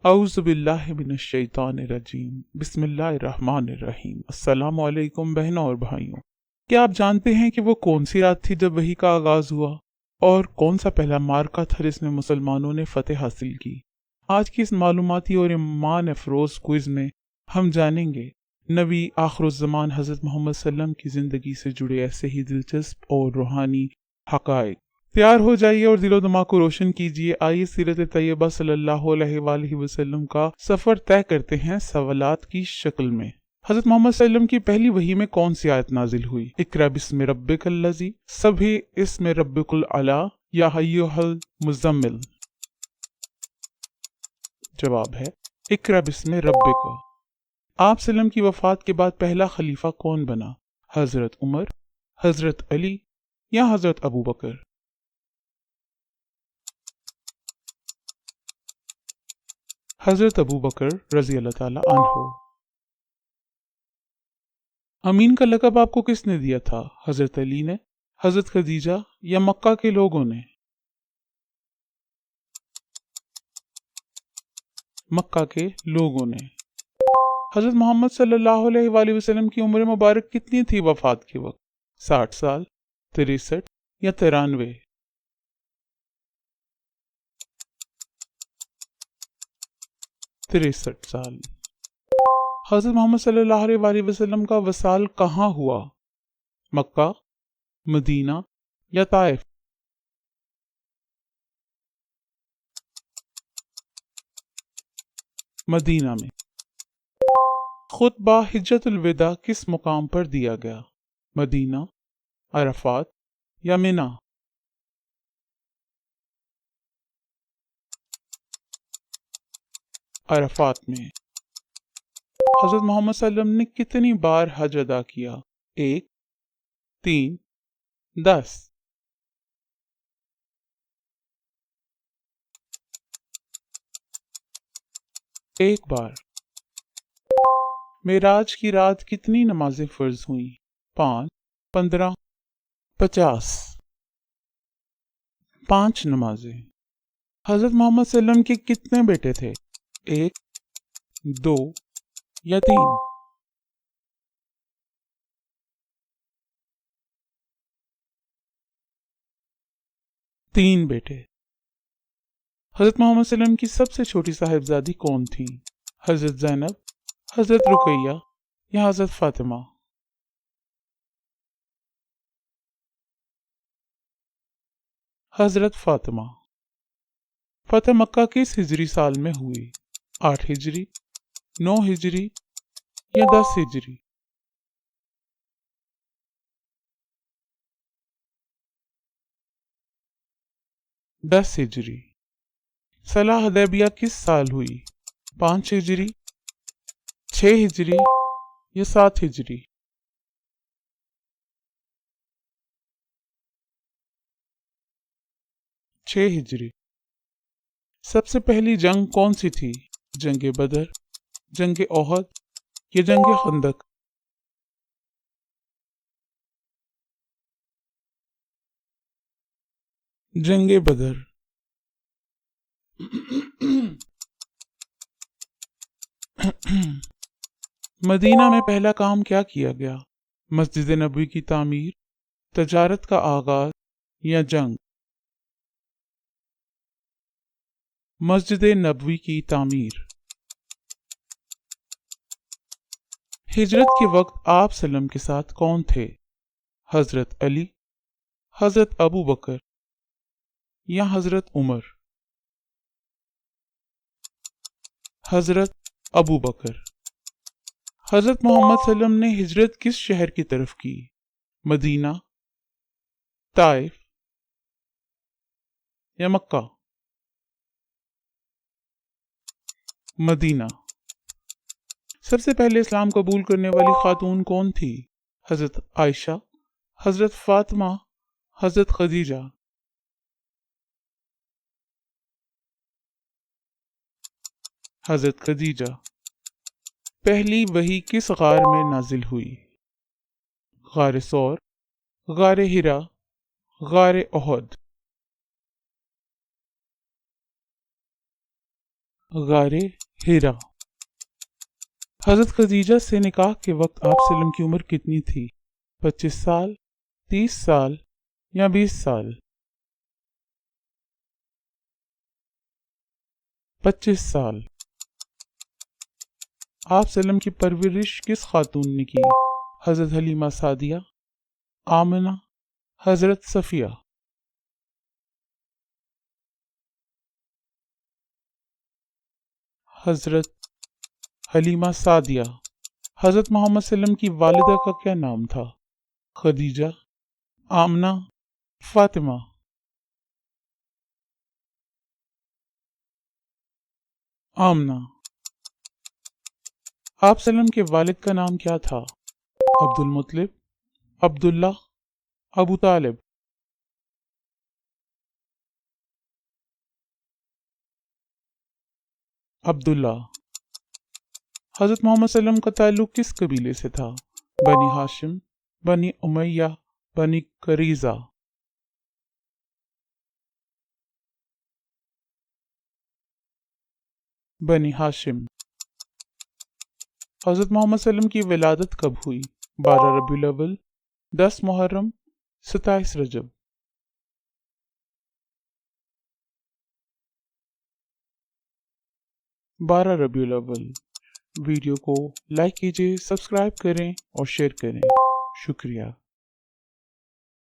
اعوذ باللہ من الشیطان الرجیم بسم اللہ الرحمن الرحیم۔ السلام علیکم بہنوں اور بھائیوں، کیا آپ جانتے ہیں کہ وہ کون سی رات تھی جب وحی کا آغاز ہوا اور کون سا پہلا معرکہ تھا جس میں مسلمانوں نے فتح حاصل کی؟ آج کی اس معلوماتی اور ایمان افروز کوئز میں ہم جانیں گے نبی آخر الزمان حضرت محمد صلی اللہ علیہ وسلم کی زندگی سے جڑے ایسے ہی دلچسپ اور روحانی حقائق۔ تیار ہو جائیے اور دل و دماغ کو روشن کیجیے۔ آئیے سیرت طیبہ صلی اللہ علیہ وآلہ وسلم کا سفر طے کرتے ہیں سوالات کی شکل میں۔ حضرت محمد صلی اللہ علیہ وسلم کی پہلی وحی میں کون سی آیت نازل ہوئی؟ اقرأ بسم ربک الذی، سبح اسم ربک الاعلی، یا ایھا المزمل؟ جواب ہے اقرأ بسم ربک۔ آپ صلی اللہ علیہ وسلم کی وفات کے بعد پہلا خلیفہ کون بنا؟ حضرت عمر، حضرت علی یا حضرت ابو بکر؟ حضرت ابو بکر رضی اللہ تعالی عنہ۔ امین کا لقب آپ کو کس نے دیا تھا؟ حضرت علی نے، حضرت خدیجہ یا مکہ کے لوگوں نے؟ مکہ کے لوگوں نے۔ حضرت محمد صلی اللہ علیہ وآلہ وسلم کی عمر مبارک کتنی تھی وفات کے وقت؟ 60 سال، 63 یا 93؟ 63 سال۔ حضرت محمد صلی اللہ علیہ وآلہ وسلم کا وصال کہاں ہوا؟ مکہ، مدینہ یا طائف؟ مدینہ میں۔ خطبہ حجۃ الوداع کس مقام پر دیا گیا؟ مدینہ، عرفات یا منی؟ عرفات میں۔ حضرت محمد صلی اللہ علیہ وسلم نے کتنی بار حج ادا کیا؟ 1، 3، 10؟ ایک بار۔ معراج کی رات کتنی نمازیں فرض ہوئیں؟ 5، 15، 50؟ 5 نمازیں۔ حضرت محمد صلی اللہ علیہ وسلم کے کتنے بیٹے تھے؟ 1، 2 یا 3؟ 3 بیٹے۔ حضرت محمد صلی اللہ علیہ وسلم کی سب سے چھوٹی صاحبزادی کون تھی؟ حضرت زینب، حضرت رقیہ یا حضرت فاطمہ؟ حضرت فاطمہ۔ فتح مکہ کس ہجری سال میں ہوئی؟ 8 ہجری، 9 ہجری یا 10 ہجری؟ 10 ہجری۔ صلح حدیبیہ کس سال ہوئی؟ 5 ہجری، 6 ہجری یا 7 ہجری؟ 6 ہجری۔ سب سے پہلی جنگ کون سی تھی؟ جنگ بدر، جنگ احد یا جنگ خندق؟ جنگ بدر۔ مدینہ میں پہلا کام کیا کیا گیا؟ مسجد نبوی کی تعمیر، تجارت کا آغاز یا جنگ؟ مسجد نبوی کی تعمیر۔ ہجرت کے وقت آپ صلی اللہ علیہ وسلم کے ساتھ کون تھے؟ حضرت علی، حضرت ابو بکر یا حضرت عمر؟ حضرت ابو بکر۔ حضرت محمد صلی اللہ علیہ وسلم نے ہجرت کس شہر کی طرف کی؟ مدینہ، طائف یا مکہ؟ مدینہ۔ سب سے پہلے اسلام قبول کرنے والی خاتون کون تھی؟ حضرت عائشہ، حضرت فاطمہ، حضرت خدیجہ؟ حضرت خدیجہ۔ پہلی وحی کس غار میں نازل ہوئی؟ غار ثور، غار حرا، غار احد؟ غار ہیرا۔ حضرت خدیجہ سے نکاح کے وقت آپ صلی اللہ علیہ وسلم کی عمر کتنی تھی؟ 25 سال، 30 سال یا 20 سال؟ 25 سال۔ آپ صلی اللہ علیہ وسلم کی پرورش کس خاتون نے کی؟ حضرت حلیمہ سعدیہ، آمنہ، حضرت صفیہ؟ حضرت حلیمہ سعدیہ۔ حضرت محمد صلی اللہ علیہ وسلم کی والدہ کا کیا نام تھا؟ خدیجہ، آمنہ، فاطمہ؟ آمنہ۔ آپ صلی اللہ علیہ وسلم کے والد کا نام کیا تھا؟ عبد المطلب، عبداللہ، ابو طالب؟ عبداللہ۔ حضرت محمد صلی اللہ علیہ وسلم کا تعلق کس قبیلے سے تھا؟ بنی ہاشم، بنی امیہ، بنی قریظہ؟ بنی ہاشم۔ حضرت محمد صلی اللہ علیہ وسلم کی ولادت کب ہوئی؟ 12 ربیع الاول، 10 محرم، 27 رجب؟ 12 ربیع الاول۔ ویڈیو کو لائک کیجیے، سبسکرائب کریں اور شیئر کریں۔ شکریہ۔